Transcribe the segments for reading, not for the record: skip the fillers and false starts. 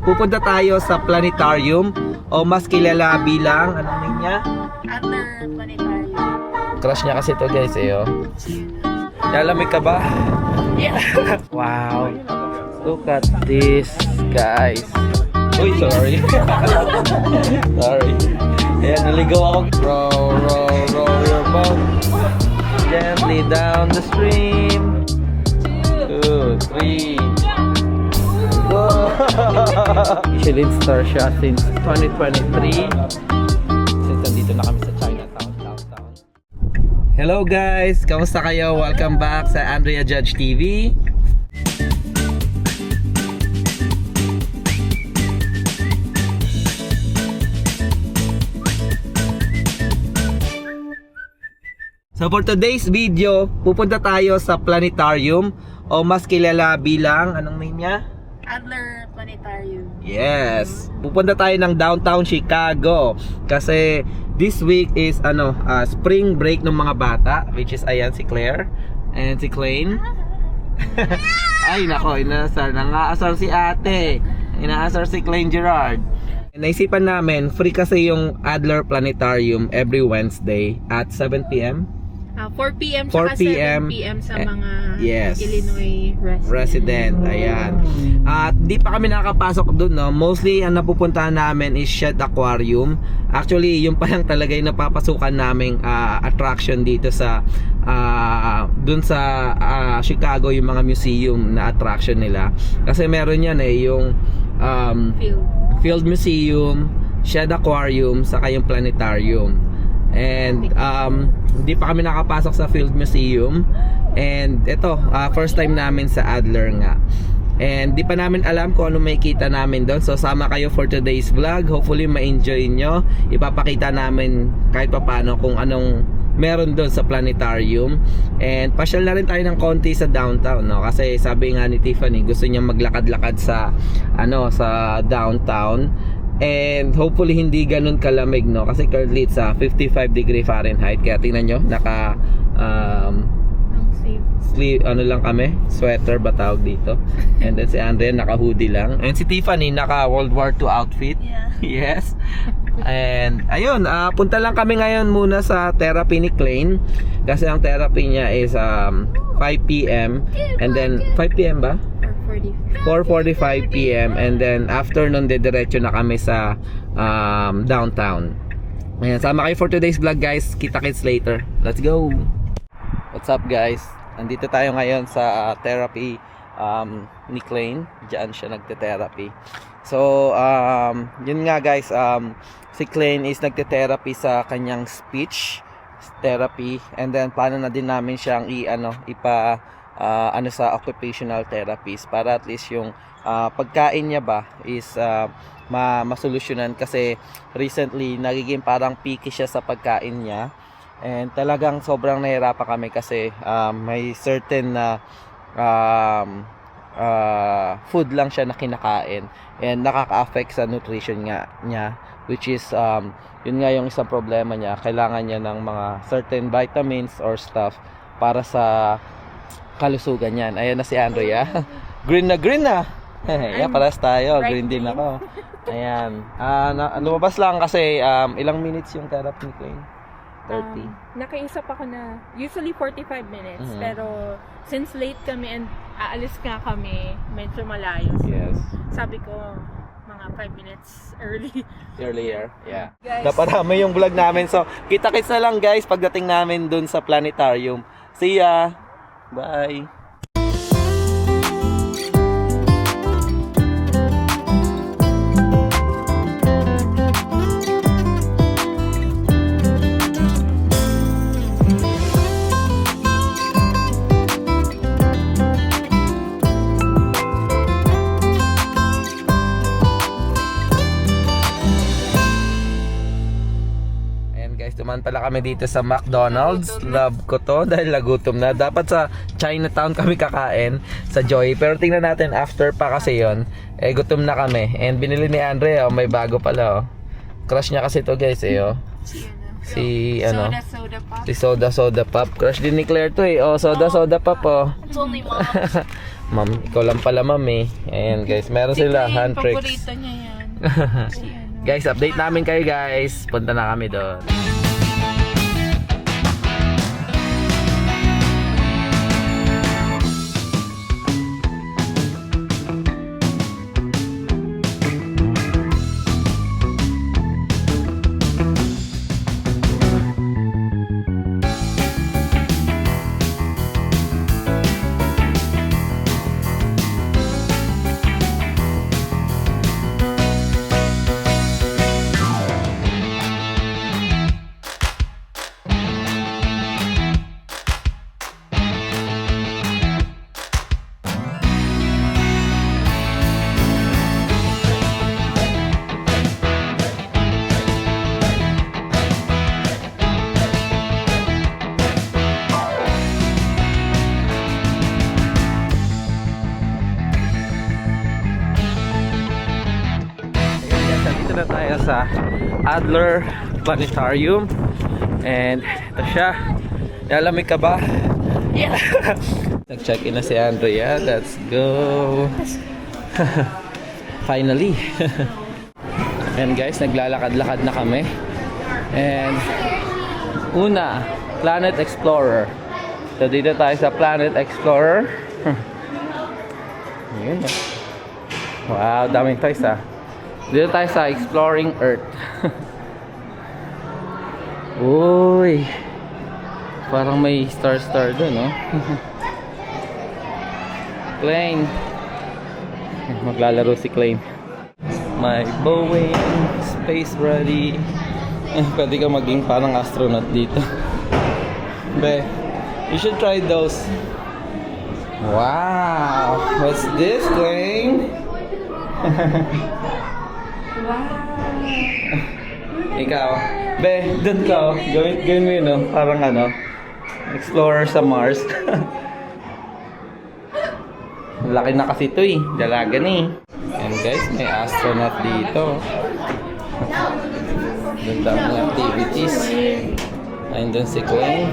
pupunta tayo sa planetarium o mas kilala bilang, anong name niya? Adler Planetarium. Crush niya kasi ito guys eh oh. Lalamig ka ba? Yeah. Wow. Look at this guys. Uy, sorry. Sorry. Ayan, naligaw ako. Row your boat gently down the stream. 2, 3. Go! Michelin star siya since 2023. Since nandito na kami sa Chinatown, downtown. Hello guys! Kamusta kayo? Welcome back sa Andrea Judge TV. So for today's video, pupunta tayo sa planetarium o mas kilala bilang, anong name niya? Adler Planetarium. Yes. Pupunta tayo ng downtown Chicago kasi this week is spring break ng mga bata, which is ayan si Claire and si Klein. Ay nako, nangaasar si ate. Inaasar si Klein Gerard. Naisipan namin, free kasi yung Adler Planetarium every Wednesday at 7 p.m. 4 p.m. 4 p.m. 7 p.m. sa mga yes. Illinois resident. Ayan. At di pa kami nakakapasok dun, no? Mostly ang napupuntahan namin is Shed Aquarium. Actually, yung pa lang talaga yung napapasukan naming attraction dito sa dun sa Chicago, yung mga museum na attraction nila. Kasi meron yan eh, yung Field Museum, Shed Aquarium, saka yung Planetarium. And hindi pa kami nakapasok sa Field Museum. And ito, first time namin sa Adler nga. And di pa namin alam kung ano makikita namin doon. So sama kayo for today's vlog. Hopefully ma-enjoy nyo. Ipapakita namin kahit pa paano kung anong meron doon sa planetarium. And pasyal na rin tayo ng konti sa downtown, no? Kasi sabi nga ni Tiffany, gusto niya maglakad-lakad sa sa downtown. And hopefully hindi ganun kalamig, no? Kasi currently it's 55 degree Fahrenheit. Kaya tingnan nyo, naka sleeve, lang kami, sweater ba tawag dito. And then si Andrea naka hoodie lang. And si Tiffany naka World War II outfit. Yeah. Yes. And ayun, punta lang kami ngayon muna sa therapy ni Klein. Kasi ang therapy niya is 5 p.m. And then 5 p.m. ba? 4:45 p.m. and then after nun diretso na kami sa downtown. Ayan, sama kayo for today's vlog guys. Kita-kits later. Let's go. What's up guys? Andito tayo ngayon sa therapy ni Klein. Diyan siya nagte-therapy. So yun nga guys, si Klein is nagte-therapy sa kanyang speech therapy, and then plano na din namin siyang sa occupational therapist para at least yung pagkain niya ba is masolusyonan, kasi recently nagiging parang picky siya sa pagkain niya, and talagang sobrang nahirapan kami kasi may certain na food lang siya na kinakain and nakaka-affect sa nutrition niya, which is yun nga yung isang problema niya. Kailangan niya ng mga certain vitamins or stuff para sa kalusugan yan. Ayan na si Andrea. Green na. Yeah, paras tayo. Green din ako. Ayan. Lumabas lang kasi ilang minutes yung therapy ni Klein? 30. Nakaisap ako na usually 45 minutes. Pero since late kami and aalis nga kami, medyo malayo. Yes. Sabi ko, mga 5 minutes Earlier. Yeah. Guys. Naparami yung vlog namin. So, kita-kits na lang guys pagdating namin dun sa planetarium. See ya! Bye! Duman pala kami dito sa McDonald's. Love ko to dahil nagutom na. Dapat sa Chinatown kami kakain sa Joy. Pero tingnan natin after pa kasi yon. Gutom na kami. And binili ni Andrea, may bago pala. Crush niya kasi to guys Si Soda Pop. Si Soda Pop. Crush din ni Claire to . Soda Pop . It's only mom. Ma'am, ikaw lang pala ma'am eh. Ayan guys, meron sila hand tricks. Paborito niya yan. Si ano. Guys, update namin kayo guys. Punta na kami doon. Dito na tayo sa Adler Planetarium. And ito siya. Nalamig ka ba? Yeah. Nag-check-in na si Andrea. Let's go. Finally. And guys, naglalakad-lakad na kami. And una, Planet Explorer. So dito tayo sa Planet Explorer. Yun. Wow, daming toys ah. Dito tayo sa Exploring Earth. Uy. Parang may star doon, no? Klein. Maglalaro si Klein. My Boeing Space Ready. Pwede ka maging parang astronaut dito. Be, you should try those. Wow. What's this, Klein? Ikaw, be, dun ka, oh. Gawin mo yun, oh. Parang ano, explorer sa Mars. Laki na kasi ito eh, dalaga na eh. And guys, may astronaut dito. Doon daming activities. Ayun doon si Queen.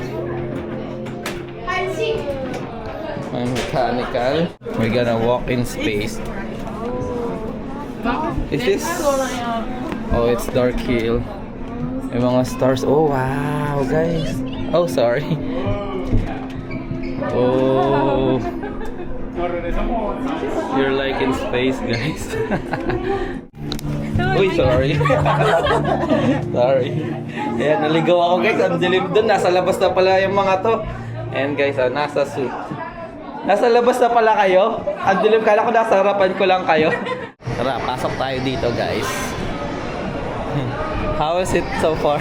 May mechanical. We're gonna walk in space. Is this? Oh, it's Dark Hill. May mga stars. Oh, wow, guys. Oh, sorry. Oh. You're like in space, guys. Uy, sorry. Sorry. Ayan, naligaw ako, guys. Ang dilim dun. Nasa labas na pala yung mga to. And guys, nasa suit. Nasa labas na pala kayo. Ang dilim. Kala ko nasa harapan ko lang kayo. Tara, pasok tayo dito, guys. How is it so far?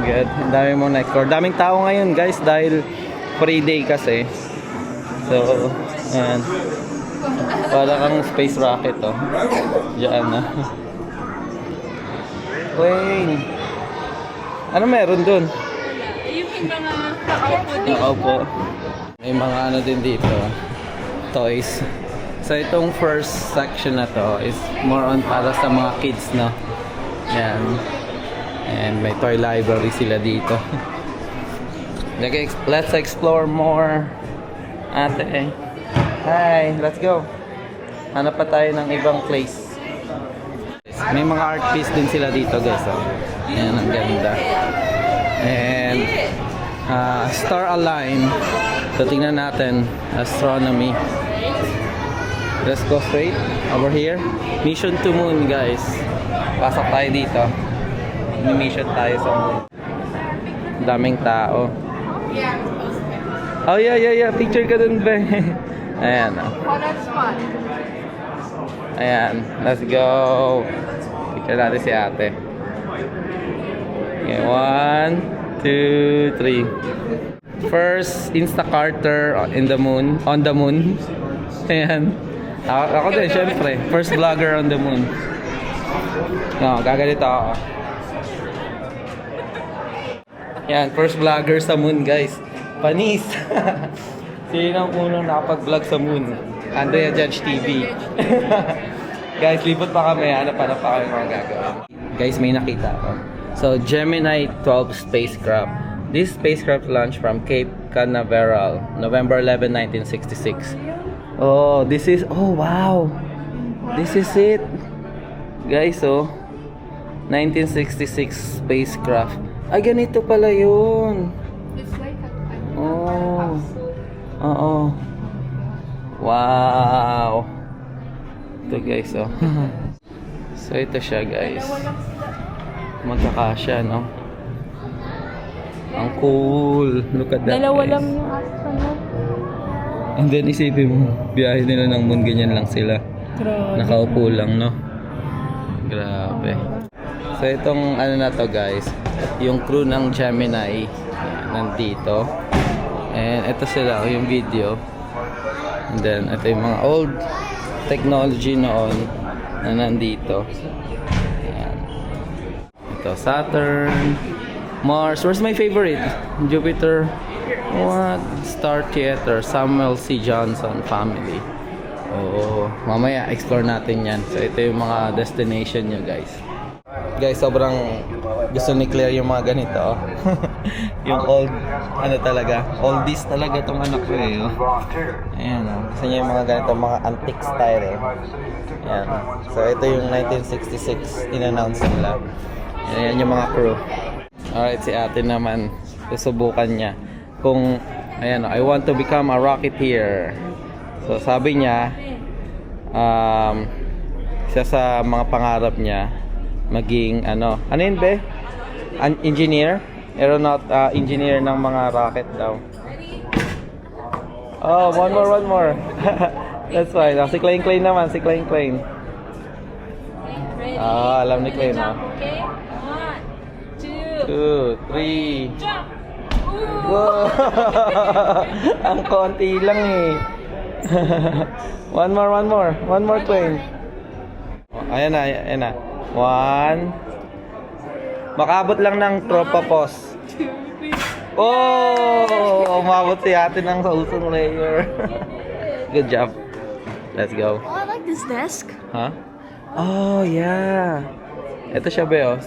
Good. Ang dami mong na-explore. Daming tao ngayon, guys, dahil free day kasi. So, ayan. Wala kang space rocket, oh. Diyan na. Wayne. Ano meron dun? Yung mga nakaupo din. Nakaupo. May mga ano din dito. Toys. So, itong first section na to is more on para sa mga kids, no? Yan. And may toy library sila dito. Let's explore more. Ate. Hi, let's go. Hanap pa tayo ng ibang place. May mga art piece din sila dito, guys. Oh. Ayan, ang ganda. And star align. So, tingnan natin. Astronomy. Let's go straight over here. Mission to moon, guys. Pasok tayo dito. Mission tayo sa moon. Daming tao. Oh, yeah. Picture ka dun, be. Ayan, oh. Ayan, let's go. Picture natin si ate. Okay, 1, 2, 3. First Instacarter in the moon, on the moon. Ayan. Ako din, syempre. First vlogger on the moon. No, gagalito ako. Yan, first vlogger sa moon, guys. Panis. Sino ang unang nakapag-vlog sa moon? Andrea Judge TV. Guys, lipot pa kami. Ano pa kami mga gagawin. Guys, may nakita ako. So, Gemini 12 spacecraft. This spacecraft launched from Cape Canaveral, November 11, 1966. Oh, this is, oh wow. This is it. Guys, oh. 1966 spacecraft. Ay, ganito pala yun. It's like Oh. Oo. Wow. Ito guys, oh. So, ito siya guys. Magkakasya, no? Ang cool. Look at that, Dalawa guys. lang yung astronaut. And then isipin mo, biyahe nila ng moon, ganyan lang sila. Grabe. Nakaupo lang, no? Grabe. So itong ano na to guys, yung crew ng Gemini nandito. And ito sila, yung video. And then ito yung mga old technology noon na nandito. Ayan. Ito, Saturn, Mars. Where's my favorite? Jupiter. What? Star Theater, Samuel C. Johnson family. Oo, mamaya explore natin yan. So ito yung mga destination nyo guys. Guys, sobrang gusto ni Claire yung mga ganito. Yung old, ano talaga, oldies talaga itong anak ko eh. Oh. Ayan oh. Gusto niya yung mga ganito, mga antique style eh. Ayan. So ito yung 1966 in-announce nila. Ayan yung mga crew. Alright, si ate naman, susubukan niya. Kung, ayan, I want to become a rocketeer. So sabi niya, isa sa mga pangarap niya, maging ano yun be? An engineer? Aeronaut engineer ng mga rocket daw. Oh, one more. That's fine. Si Klein naman, si Klein. Ah, alam ni Klein, no? Okay? 1, 2, 2, 3. jump! Wow! Ang konti lang eh. One more Klein. Ayan na. 1. Makabot lang ng tropa pos. Oh! Umabot si ate ng sa usong layer. Good job. Let's go. Oh, I like this desk. Huh? Oh, yeah. Ito siya ba oh?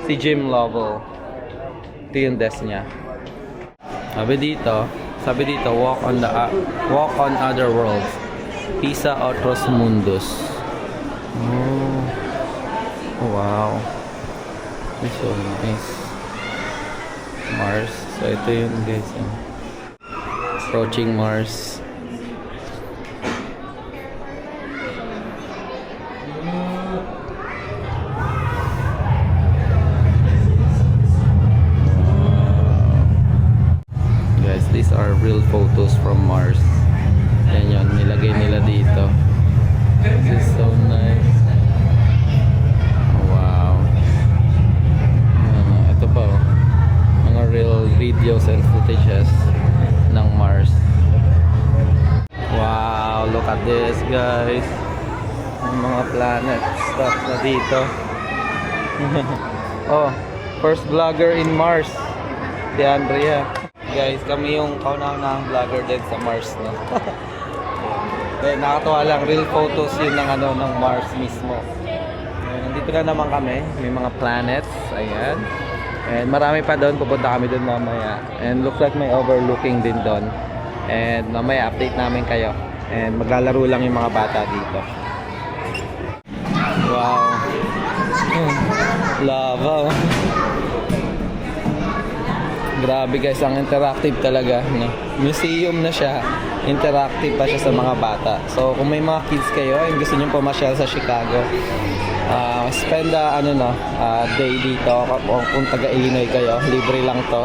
Si Jim Lovell. Ito yung desk niya. Sabi dito, walk on other worlds. Pisa otros mundus. Oh. Wow. It's so nice. Mars. So ito yun guys. Approaching Mars. Guys, these are real photos from Mars. Yan yun, nilagay nila dito. This is so nice. Wow. Ito pa oh. Mga real videos and footages ng Mars. Wow, look at this guys. Ang mga planet stuff na dito. Oh, first vlogger in Mars. Si Andrea. Guys, kami yung kauna-unahang vlogger din sa Mars, no? Nakakatuwa lang, real photos yun ng Mars mismo. Nandito na naman kami, may mga planets, ayan. And marami pa doon, pupunta kami doon mamaya. And looks like may overlooking din doon. And mamaya update namin kayo. And maglalaro lang yung mga bata dito. Wow. Lava. Grabe guys, ang interactive talaga, no? Museum na siya. Interactive pa siya sa mga bata. So kung may mga kids kayo and gusto niyo pumasyal sa Chicago, spend day dito. Kung taga Illinois kayo, libre lang to.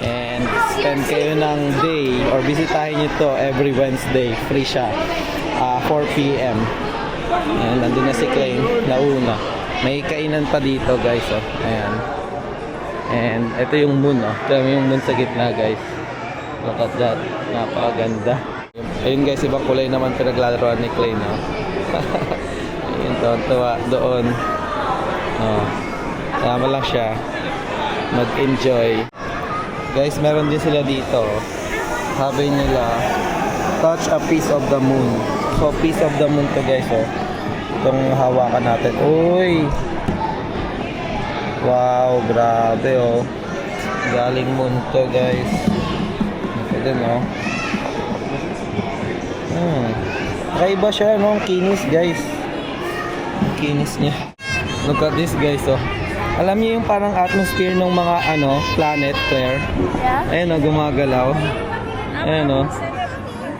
And spend kayo ng day or bisitahin nyo to every Wednesday. Free siya. 4 p.m. Ayan, nandun na si Klein, nauna. May kainan pa dito guys, oh. Ayan. And ito yung moon, oh. Ito yung moon sa gitna guys. Look at that. Napakaganda. Ayun guys, ibang kulay naman pinaglalaroan ni Klein, oh. Ayun, tuwa doon. Oh. Tama lang siya. Mag-enjoy. Guys, meron din sila dito. Sabi nila, touch a piece of the moon. So, piece of the moon to guys, oh. Itong hawakan natin. Uy! Wow, grabe, oh. Galing moon to guys. Ito din, oh. Kakaiba siya, no? Ang kinis, guys. Ang kinis niya. Look at this, guys, oh. Alam niyo yung parang atmosphere ng mga, planet, Claire? Yeah? Ayan, oh, gumagalaw. Ayan, oh.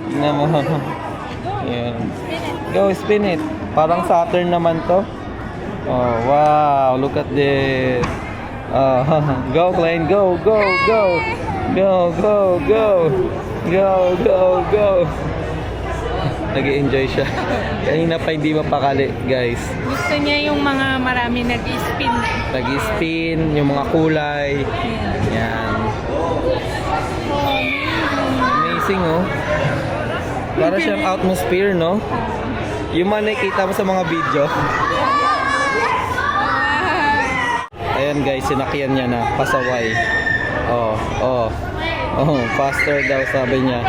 Tingnan mo. Ayan. Go, spin it. Parang Saturn naman to. Oh, wow. Look at this. Oh, go, Klein. Go, go, go. Go, go, go. Go, go, go. Nag-i-enjoy siya. Kanina pa hindi mapakali, guys. Gusto niya yung mga marami nag-spin. Nag-spin, yung mga kulay. Yan. Amazing, oh. Para siyang atmosphere, no? Yung mga nakikita mo sa mga video. Ayan, guys, sinakyan niya na. Pasaway. Oh, faster daw, sabi niya.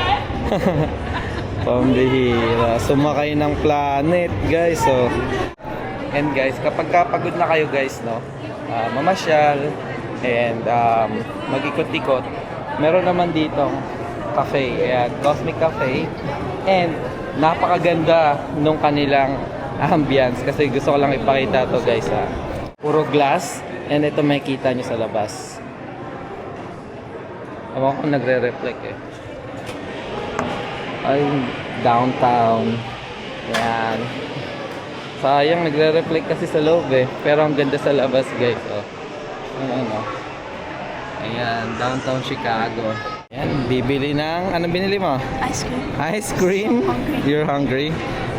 Pambihira. Sumakay ng planet, guys. So, and guys, kapag kapagod na kayo, guys, no, mamasyal and mag-ikot-ikot, meron naman dito cafe, ayan, Cosmic Cafe, and napakaganda nung kanilang ambience kasi gusto ko lang ipakita to, guys, puro glass, and ito makikita nyo sa labas. Ewan ko nagre-reflect eh. Ay, downtown. Yan. Sayang, nagre-reflect kasi sa loob eh. Pero ang ganda sa labas, guys. Oh. Ayan, oh. Ayan, downtown Chicago. Ayan, bibili ng... Anong binili mo? Ice cream. Ice cream? Hungry. You're hungry?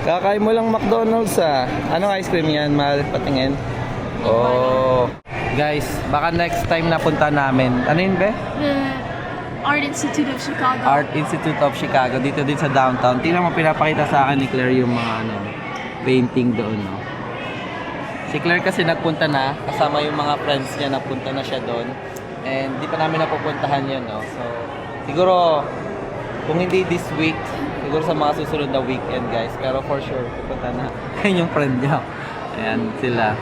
Kakain mo lang McDonald's, ah. Anong ice cream yan, mahal? Patingin. Oh. Guys, baka next time napunta namin. Ano yun, be? The Art Institute of Chicago. Art Institute of Chicago, dito din sa downtown. Tingnan mo, pinapakita sa akin ni Claire yung mga painting doon, no? Si Claire kasi nagpunta na, kasama yung mga friends niya, nagpunta na siya doon. And di pa namin napupuntahan yun, no? So, siguro, kung hindi this week, siguro sa mga susunod na weekend, guys. Pero for sure, pupunta na. Ayun yung friend niya. Ayan, sila.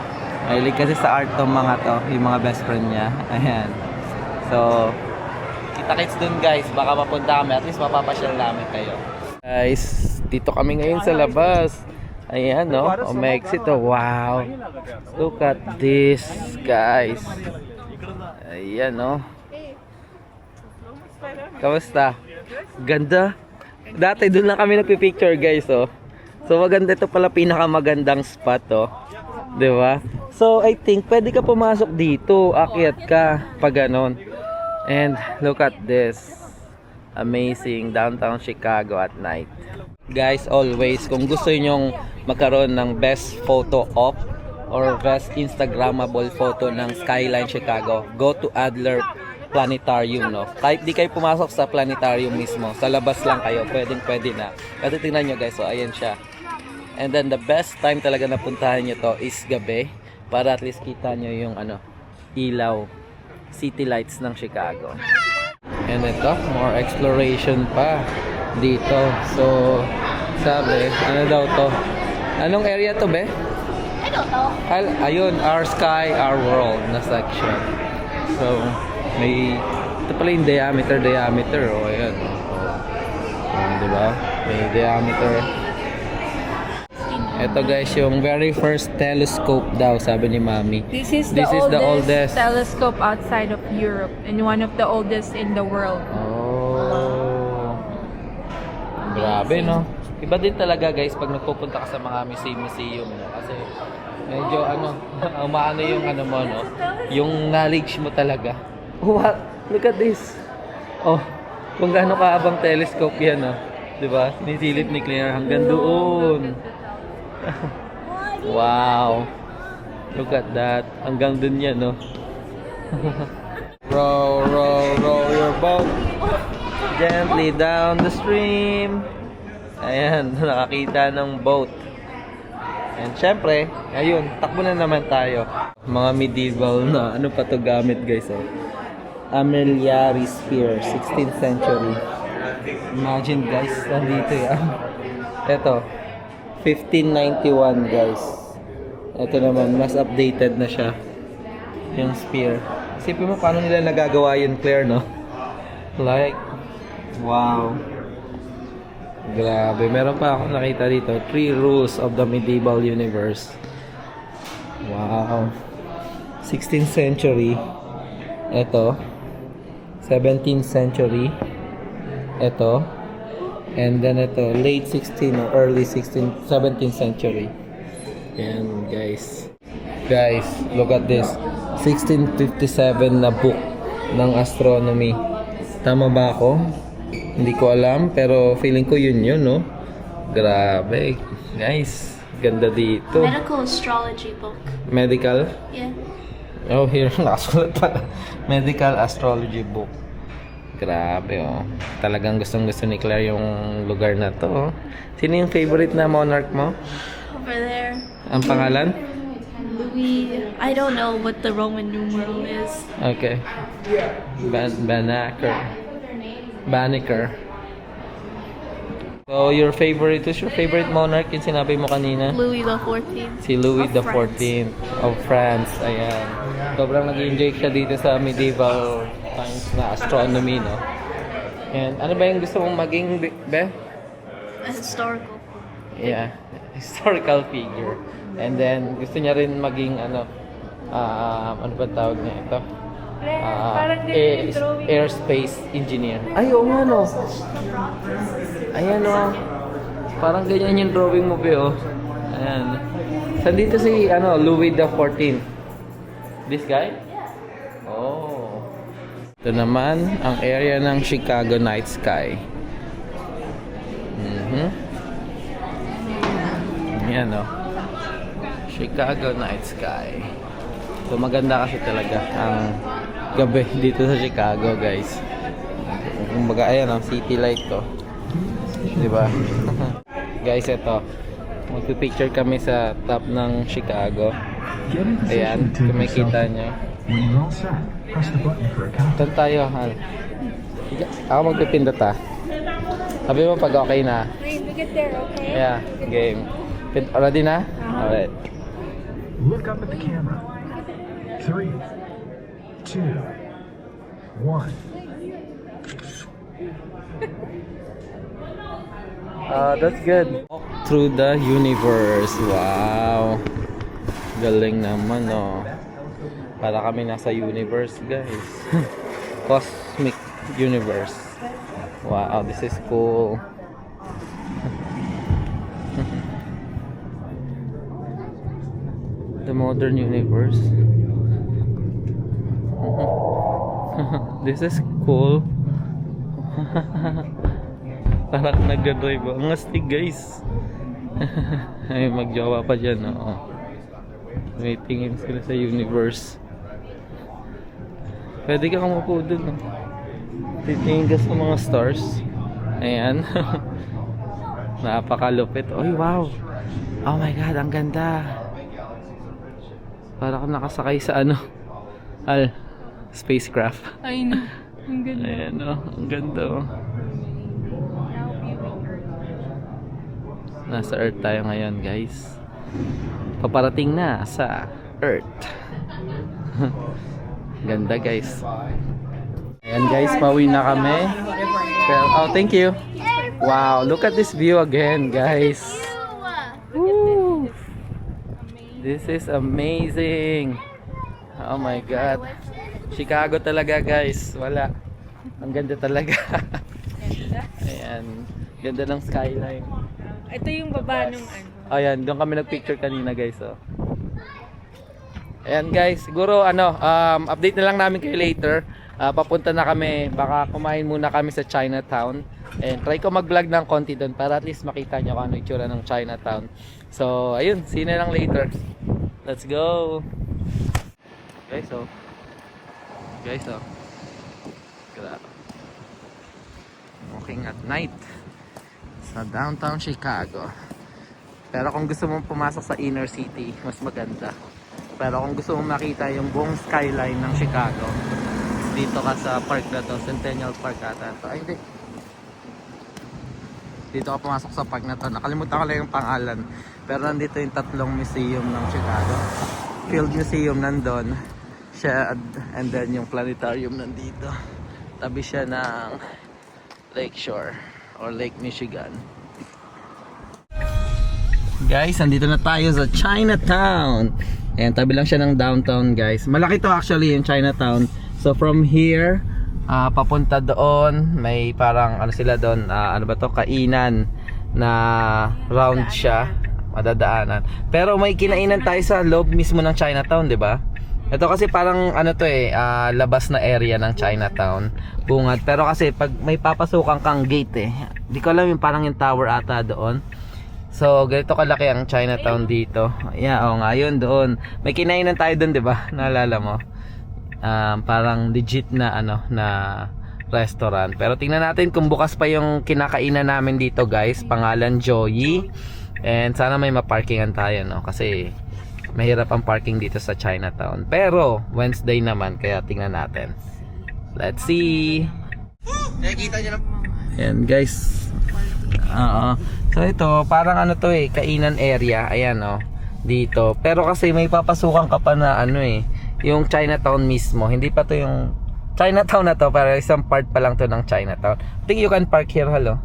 Mahilig kasi sa art tong mga to, yung mga best friend niya. Ayan. So, kita-kits dun, guys. Baka mapunta kami. At least mapapasyal namin kayo. Guys, dito kami ngayon sa labas. Ayan, no? O, may exit, oh. Wow. Look at this, guys. Ayan, no? Kamusta? Ganda. Dati dun lang kami nagpipicture, guys, oh. So, maganda ito pala pinakamagandang spot, oh. Diba? So, I think pwede ka pumasok dito. Akyat ka. Pag ganon. And look at this. Amazing downtown Chicago at night. Guys, always kung gusto nyong magkaroon ng best photo op or best Instagrammable photo ng skyline Chicago, go to Adler Planetarium, no? Kahit di kayo pumasok sa planetarium mismo, sa labas lang kayo, pwede na. Kasi tingnan nyo, guys, so ayan siya. And then the best time talaga na puntahan nyo to is gabi, para at least kita nyo yung ilaw, city lights ng Chicago. And ito, more exploration pa dito. So, sabi, ano daw to? Anong area to, be? I don't know. Ayun, Our Sky, Our World na section. So, may, ito pala yung diameter. Oh, ayan. Diba? May diameter. Ito, guys, yung very first telescope daw, sabi ni Mami. This is the oldest telescope outside of Europe and one of the oldest in the world. Oh. Grabe, no? Iba din talaga, guys, pag nagpupunta ka sa mga museum, no? Kasi medyo umaano yung mo, no? Yung knowledge mo talaga. What? Look at this. Oh, kung gaano kaabang telescope yan, no? Diba? Sinisilip ni Claire hanggang doon. Wow. Look at that. Hanggang dun yan, no? Row, row, row your boat gently down the stream. Ayan, nakakita ng boat. And syempre, ayun, takbo na naman tayo. Mga medieval na, ano pa to gamit, guys, oh. Amelia Spear, 16th century. Imagine, guys, nandito yan. Ito, 1591, guys. Ito naman, mas updated na siya. Yung spear. Isipin mo paano nila nagagawa yun, Claire, no? Like, wow. Grabe, meron pa ako nakita dito. 3 rules of the medieval universe. Wow. 16th century. Ito. 17th century. Ito. And then ito, late 16th or early 16th, 17th century. Ayan, guys. Guys, look at this. 1657 na book ng astronomy. Tama ba ako? Hindi ko alam, pero feeling ko yun, no? Grabe. Guys, ganda dito. Medical astrology book. Medical? Yeah. Oh, here, nakasulat pala. Medical astrology book. Grabe, oh. Talagang gustong-gusto ni Claire yung lugar na to, oh. Sino yung favorite na monarch mo? Over there. Ang pangalan? Louis. I don't know what the Roman numeral is. Okay. Banneker. So, your favorite, who's your favorite monarch yung sinabi mo kanina? Louis the 14th. Si Louis Of the France. 14th of France. Ayan. Sobrang nag-enjoy siya dito sa medieval times na astronomy, no? And ano ba yung gusto mong maging, Be? A historical. Yeah. Historical figure. And then, gusto niya rin maging, ano ba tawag niya ito? Airspace engineer. Ay, oo nga, no? Ayan, no? Parang ganyan yung drawing mo, Be, oh. Ayan. Saan dito si, Louis the 14th? This guy? Oh. Ito naman, ang area ng Chicago night sky. Ayan, no? Chicago night sky. So, maganda kasi talaga ang gabi dito sa Chicago, guys. Kumbaga, ayan, city light to. Diba? Guys, ito. Magpipicture kami sa top ng Chicago. Ayan, kung makikita nyo. Saan tayo, Hal? Ako magpipindot, ha? Sabi mo pag okay na. Wait, we get there, okay? Yeah, game. Ready na? Alright. Look up at the camera. 3, 2, 1. That's good. Walk through the universe. Wow. Galing naman, no. Para kami nasa universe, guys. Cosmic universe. Wow, this is cool. The modern universe. This is cool. Parang nag-drive. Ang astig, guys. Ay, magjowa pa dyan, oo. May tingin sila sa universe. Pwede ka kumupo dun, no? Titingin ka sa mga stars. Ayan. Napakalupit. Oy, wow. Oh my God, ang ganda. Para kang nakasakay sa spacecraft. I know. Ang ganda. Ayan, oh. Ang ganda, oh. Nasa Earth tayo ngayon, guys. Paparating na sa Earth. Ganda, guys. Ayan, guys, pauwi na kami. Oh, thank you. Wow, look at this view again, guys. Woo. This is amazing. Oh my God. Chicago talaga, guys. Wala. Ang ganda talaga. Ayan. Ganda ng skyline. Ito yung baba ng Ayan, doon kami nagpicture kanina, guys, oh. Ayan, guys, siguro update na lang namin kayo later. Papunta na kami, baka kumain muna kami sa Chinatown. And try ko mag-vlog ng konti doon para at least makita nyo kung ano yung itsura ng Chinatown. So, ayun, see you na lang later. Let's go. Guys, oh. Grabe. Walking at night sa downtown Chicago. Pero kung gusto mong pumasok sa inner city, mas maganda. Pero kung gusto mong makita yung buong skyline ng Chicago, dito ka sa park na to, Centennial Park ata to. Ay, hindi. Dito ka pumasok sa park na to. Nakalimutan ko lang yung pangalan. Pero nandito yung tatlong museum ng Chicago. Field Museum nandun. Siya, and then yung planetarium nandito. Tabi siya ng Lakeshore or Lake Michigan. Guys, nandito na tayo sa Chinatown. Ayan, tabi lang siya ng downtown, guys. Malaki to actually yung Chinatown. So from here, papunta doon, may parang ano sila doon, ano ba to, kainan na round siya, madadaanan. Pero may kinainan tayo sa loob mismo ng Chinatown, 'di ba? Ito kasi parang ano to labas na area ng Chinatown, bungad. Pero kasi pag may papasukan kang gate di ko alam yung parang yung tower ata doon. So ganito kalaki ang Chinatown dito. Yeah, oo nga, yun doon. May kinainan tayo doon, 'di ba? Naalala mo? Parang legit na na restaurant. Pero tingnan natin kung bukas pa yung kinakainan namin dito, guys. Pangalan Joey. And sana may maparkingan tayo, no? Kasi mahirap ang parking dito sa Chinatown. Pero Wednesday naman, kaya tingnan natin. Let's see. Nakikita niyo na. Ayan, guys. So ito, parang ano to kainan area. Ayan, dito. Pero kasi may papasukan ka pa na yung Chinatown mismo. Hindi pa to yung Chinatown na to, pero isang part pa lang to ng Chinatown. I think you can park here, hello.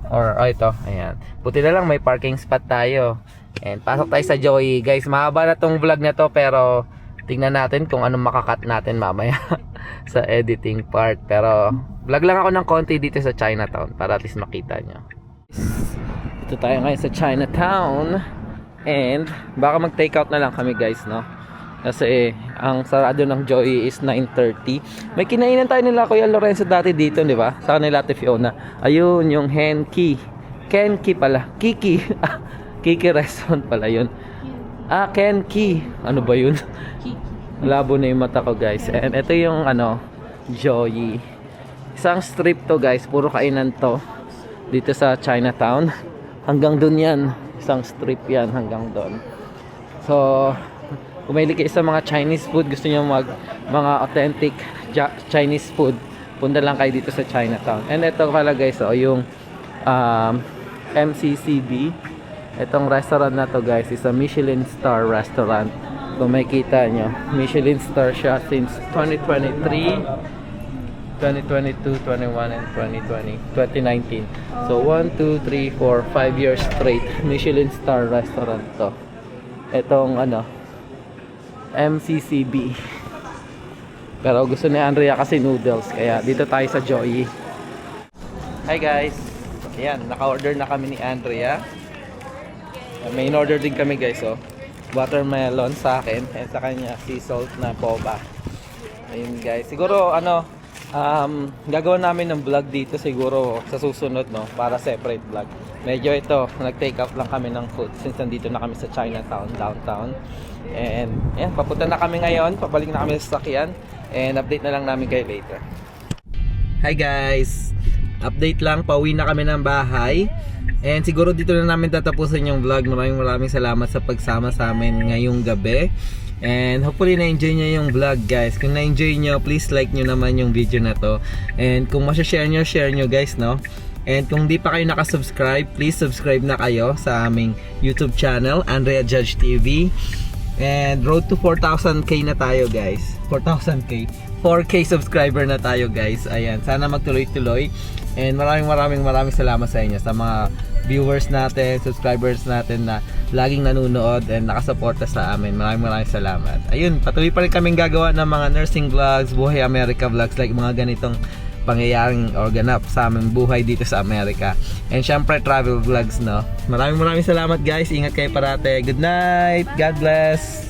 Or ito, ayan. Buti na lang may parking spot tayo. And pasok tayo sa Joey. Guys, mahaba na tong vlog na to, pero tingnan natin kung anong makakat natin mamaya sa editing part. Pero vlog lang ako ng konti dito sa Chinatown para at least makita nyo. Ito tayo ngayon sa Chinatown. And baka mag-take out na lang kami, guys, no? Kasi ang sarado ng Joey is 9:30. May kinainan tayo nila Kuya Lorenzo dati dito, di ba? Sa kanila Ate Fiona. Ayun, yung Henki. Kenki pala. Kiki. Kiki restaurant pala yun. Kenki. Ano ba yun? Labo na yung mata ko, guys. And ito yung Joey. Isang strip to, guys. Puro kainan to. Dito sa Chinatown. Hanggang dun yan. Isang strip yan hanggang dun. So kung may kayo sa mga Chinese food, gusto niyo mga authentic Chinese food, punta lang kayo dito sa Chinatown. And ito pala, guys, yung MCCB. Itong restaurant na to, guys, is a Michelin star restaurant. Kung makita nyo, Michelin star siya since 2023, 2022, 21, and 2019. So 1, 2, 3, 4, 5 years straight Michelin star restaurant to. Itong MCCB. Pero gusto ni Andrea kasi noodles, kaya dito tayo sa Joey. Hi guys. Ayan, naka-order na kami ni Andrea. May in-order din kami, guys, watermelon sa akin, and sa kanya sea salt na boba. Ayun, guys. Siguro gagawin namin ng vlog dito siguro sa susunod, no, para separate vlog. Medyo ito, nag-take out lang kami ng food since nandito na kami sa Chinatown, downtown. And yan, papunta na kami ngayon, pabalik na kami sa sasakyan, and update na lang namin kayo later. Hi guys, update lang, pauwi na kami ng bahay. And siguro dito na namin tatapusin yung vlog. Maraming salamat sa pagsama sa amin ngayong gabi. And hopefully na-enjoy nyo yung vlog, guys. Kung na-enjoy nyo, please like nyo naman yung video na to. And kung share nyo, guys, no? And kung di pa kayo nakasubscribe, please subscribe na kayo sa aming YouTube channel, Andrea Judge TV. And road to 4,000k na tayo, guys. 4,000k. 4k subscriber na tayo, guys. Ayan, sana magtuloy-tuloy. And maraming salamat sa inyo, sa mga viewers natin, subscribers natin na laging nanonood and nakasuporta sa amin. Maraming salamat. Ayun, patuloy pa rin kaming gagawa ng mga nursing vlogs, Buhay America vlogs, like mga ganitong pangyayaring or ganap sa aming buhay dito sa Amerika. And syempre travel vlogs, no. Maraming salamat, guys. Ingat kayo parate. Good night. God bless.